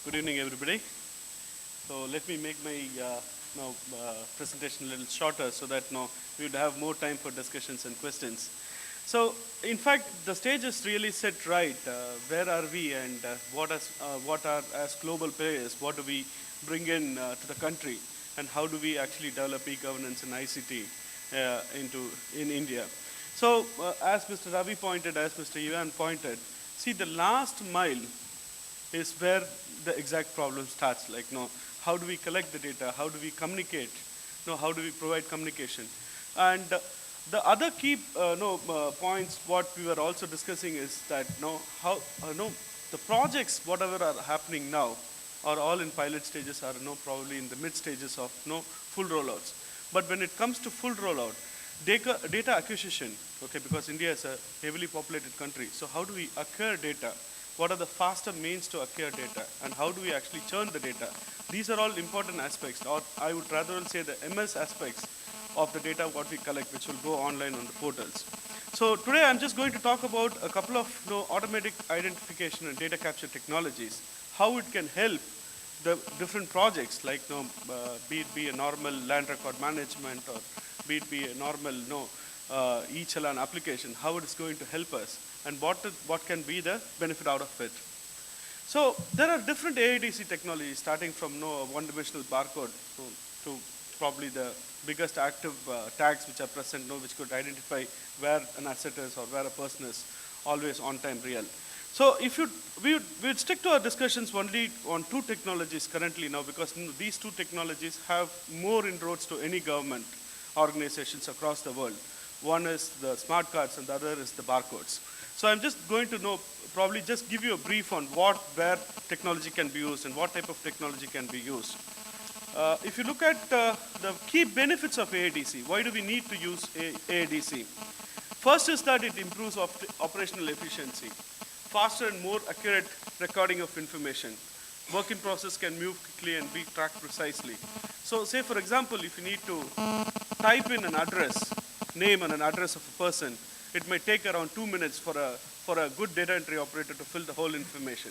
Good evening, everybody. So let me make my presentation a little shorter so that we would have more time for discussions and questions. So, in fact, the stage is really set right. Where are we, and what are as global players? What do we bring in to the country, and how do we actually develop e-governance and ICT in India? So, as Mr. Ravi pointed, as Mr. Ivan pointed, see the last mile is where the exact problem starts. Like, how do we collect the data? How do we communicate? How do we provide communication? And the other key points what we were also discussing is that how the projects whatever are happening now are all in pilot stages, are probably in the mid stages of full rollouts. But when it comes to full rollout, data acquisition, okay, because India is a heavily populated country, so how do we acquire data? What are the faster means to acquire data, and how do we actually churn the data? These are all important aspects, or I would rather say the MS aspects of the data what we collect, which will go online on the portals. So today I'm just going to talk about a couple of automatic identification and data capture technologies, how it can help the different projects, like be it be a normal land record management, or be it be a normal e-challan application, how it is going to help us, and what can be the benefit out of it. So there are different AIDC technologies, starting from a one-dimensional barcode to probably the biggest active tags which are present, which could identify where an asset is or where a person is always on time real. So if we would stick to our discussions only on two technologies currently now, because these two technologies have more inroads to any government organizations across the world. One is the smart cards and the other is the barcodes. So I'm just going to probably just give you a brief on where technology can be used and what type of technology can be used. If you look at the key benefits of AIDC, why do we need to use AIDC? First is that it improves operational efficiency, faster and more accurate recording of information. Work in process can move quickly and be tracked precisely. So say, for example, if you need to type in an address, name and an address of a person, it may take around 2 minutes for a good data entry operator to fill the whole information.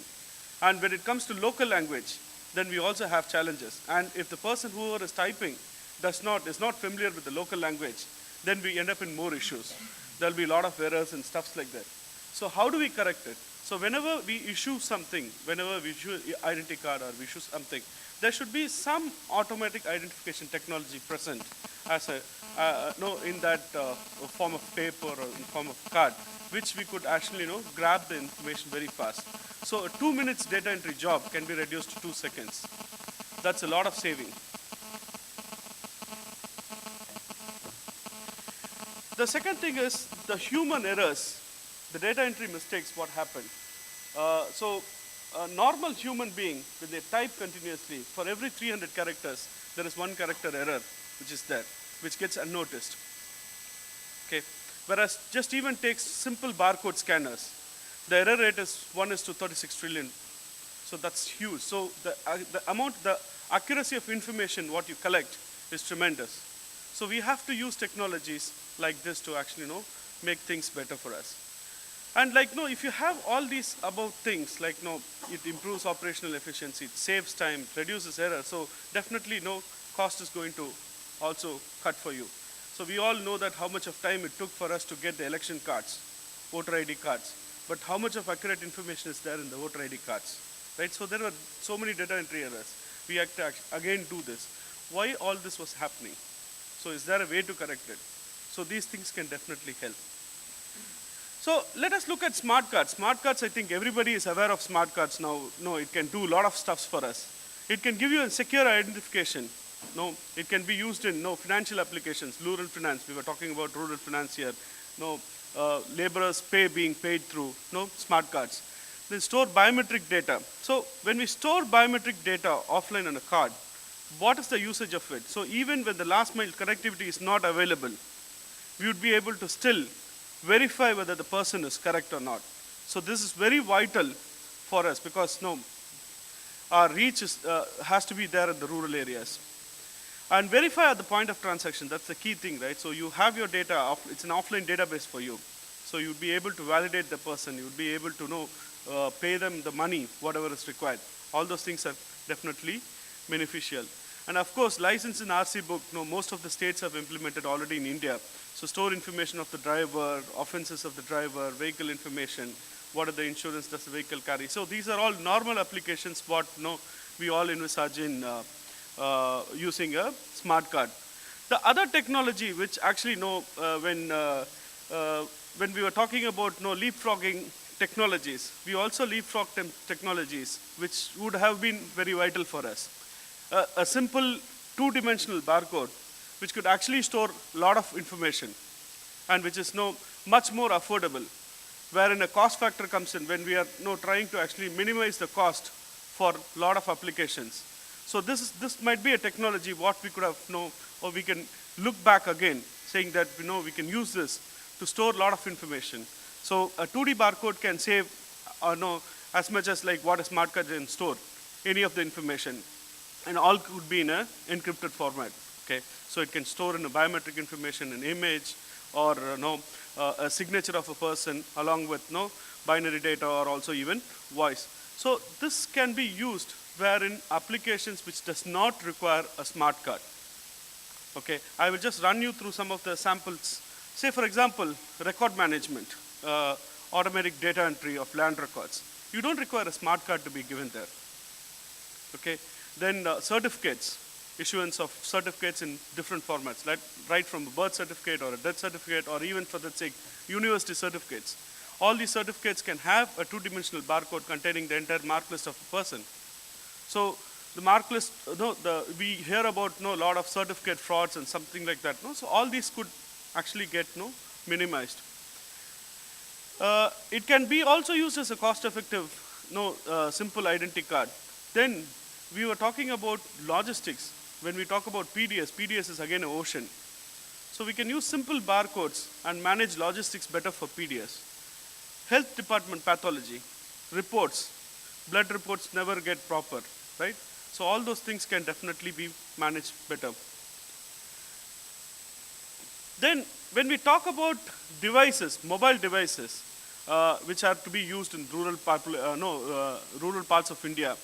And when it comes to local language, then we also have challenges. And if the person whoever is typing is not familiar with the local language, then we end up in more issues. There'll be a lot of errors and stuff like that. So how do we correct it? So whenever we issue something, whenever we issue an identity card or we issue something, there should be some automatic identification technology present as in that form of paper or in form of card, which we could actually grab the information very fast. So a 2 minutes data entry job can be reduced to 2 seconds. That's a lot of saving. The second thing is the human errors, the data entry mistakes, what happened. So a normal human being, when they type continuously, for every 300 characters, there is one character error which is there, which gets unnoticed. Okay. Whereas just even takes simple barcode scanners, the error rate is 1:36 trillion. So that's huge. So the accuracy of information what you collect is tremendous. So we have to use technologies like this to actually make things better for us. And if you have all these above things, it improves operational efficiency, it saves time, reduces error. So definitely cost is going to also cut for you. So we all know that how much of time it took for us to get the election cards, voter ID cards. But how much of accurate information is there in the voter ID cards, right? So there were so many data entry errors. We have to again do this. Why all this was happening? So is there a way to correct it? So these things can definitely help. So let us look at smart cards. Smart cards, I think everybody is aware of smart cards now. It can do a lot of stuff for us. It can give you a secure identification. It can be used in financial applications, rural finance. We were talking about rural finance here. Laborers being paid through smart cards. Then store biometric data. So when we store biometric data offline on a card, what is the usage of it? So even when the last mile connectivity is not available, we would be able to still verify whether the person is correct or not. So this is very vital for us, because our reach has to be there in the rural areas. And verify at the point of transaction, that's the key thing, right? So you have your data, it's an offline database for you. So you'd be able to validate the person, you'd be able to pay them the money, whatever is required. All those things are definitely beneficial. And of course, license in RC book, most of the states have implemented already in India. So store information of the driver, offenses of the driver, vehicle information, what are the insurance does the vehicle carry. So these are all normal applications what we all envisage in using a smart card. The other technology which actually when we were talking about leapfrogging technologies, we also leapfrog technologies which would have been very vital for us. A simple two-dimensional barcode which could actually store a lot of information and which is much more affordable, wherein a cost factor comes in when we are trying to actually minimize the cost for a lot of applications. So this might be a technology what we could have or we can look back again saying that we can use this to store a lot of information. So a 2D barcode can save as much as like what a smart card can store, any of the information, and all could be in a encrypted format. Okay, so it can store in a biometric information, an image, or a signature of a person along with binary data or also even voice. So this can be used wherein applications which does not require a smart card. Okay, I will just run you through some of the samples. Say for example, record management, automatic data entry of land records. You don't require a smart card to be given there. Okay, then certificates, issuance of certificates in different formats, like right from a birth certificate or a death certificate or even for that sake, university certificates. All these certificates can have a two-dimensional barcode containing the entire mark list of a person. So the mark list, we hear about a lot of certificate frauds and something like that. So all these could actually get minimized. It can be also used as a cost-effective, simple identity card. Then we were talking about logistics. When we talk about PDS, PDS is again an ocean. So we can use simple barcodes and manage logistics better for PDS. Health department pathology, reports, blood reports never get proper, right? So all those things can definitely be managed better. Then when we talk about devices, mobile devices, which are to be used in rural parts of India,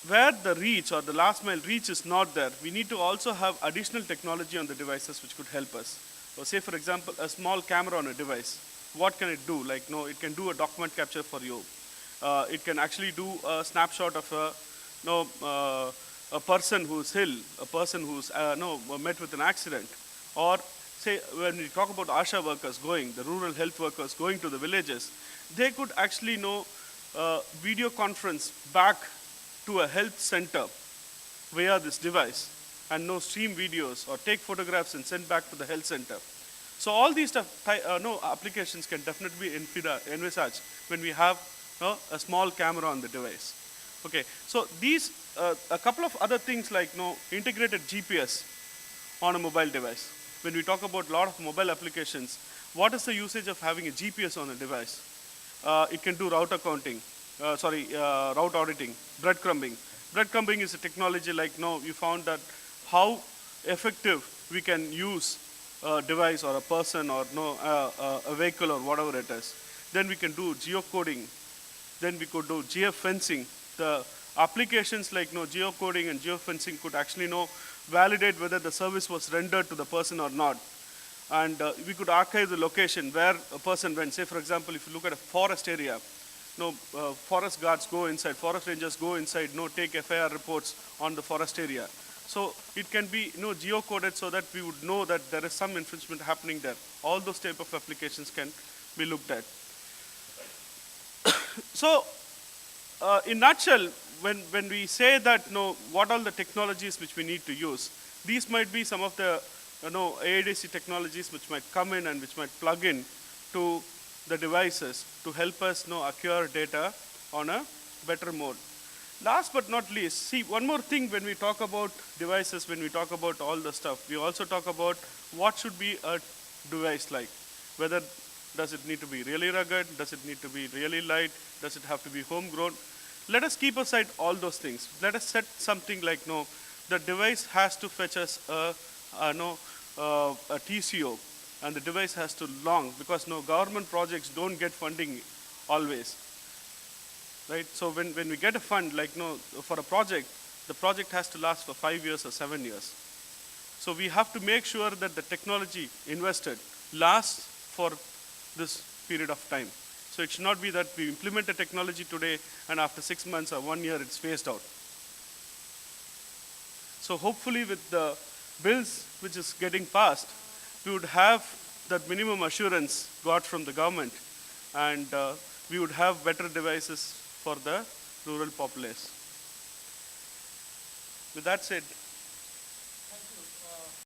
where the reach or the last mile reach is not there, we need to also have additional technology on the devices which could help us. So say for example, a small camera on a device. What can it do? Like it can do a document capture for you. It can actually do a snapshot of a person who's ill, a person who's met with an accident, or say when we talk about ASHA workers the rural health workers going to the villages, they could actually video conference back to a health center via this device and stream videos or take photographs and send back to the health center. So all these applications can definitely be envisaged when we have a small camera on the device. Okay, so these a couple of other things like integrated GPS on a mobile device. When we talk about a lot of mobile applications, what is the usage of having a GPS on a device? It can do route accounting, route auditing, breadcrumbing. Breadcrumbing is a technology like you found that how effective we can use a device or a person or a vehicle or whatever it is. Then we can do geocoding. Then we could do geofencing. The applications like geocoding and geofencing could actually validate whether the service was rendered to the person or not. And we could archive the location where a person went. Say for example, if you look at a forest area, forest guards go inside, forest rangers go inside, take FIR reports on the forest area. So it can be geocoded so that we would know that there is some infringement happening there. All those type of applications can be looked at. So in nutshell, when we say that what all the technologies which we need to use, these might be some of the AADC technologies which might come in and which might plug in to the devices to help us acquire data on a better mode. Last but not least, see one more thing when we talk about devices, when we talk about all the stuff, we also talk about what should be a device like. Whether does it need to be really rugged, does it need to be really light, does it have to be homegrown? Let us keep aside all those things. Let us set something like the device has to fetch us a TCO, and the device has to long, because government projects don't get funding always. right? So when we get a fund, like, for a project, the project has to last for 5 years or 7 years. So we have to make sure that the technology invested lasts for this period of time. So it should not be that we implement a technology today and after 6 months or 1 year it's phased out. So hopefully with the bills which is getting passed, we would have that minimum assurance got from the government, and we would have better devices for the rural populace. With that said,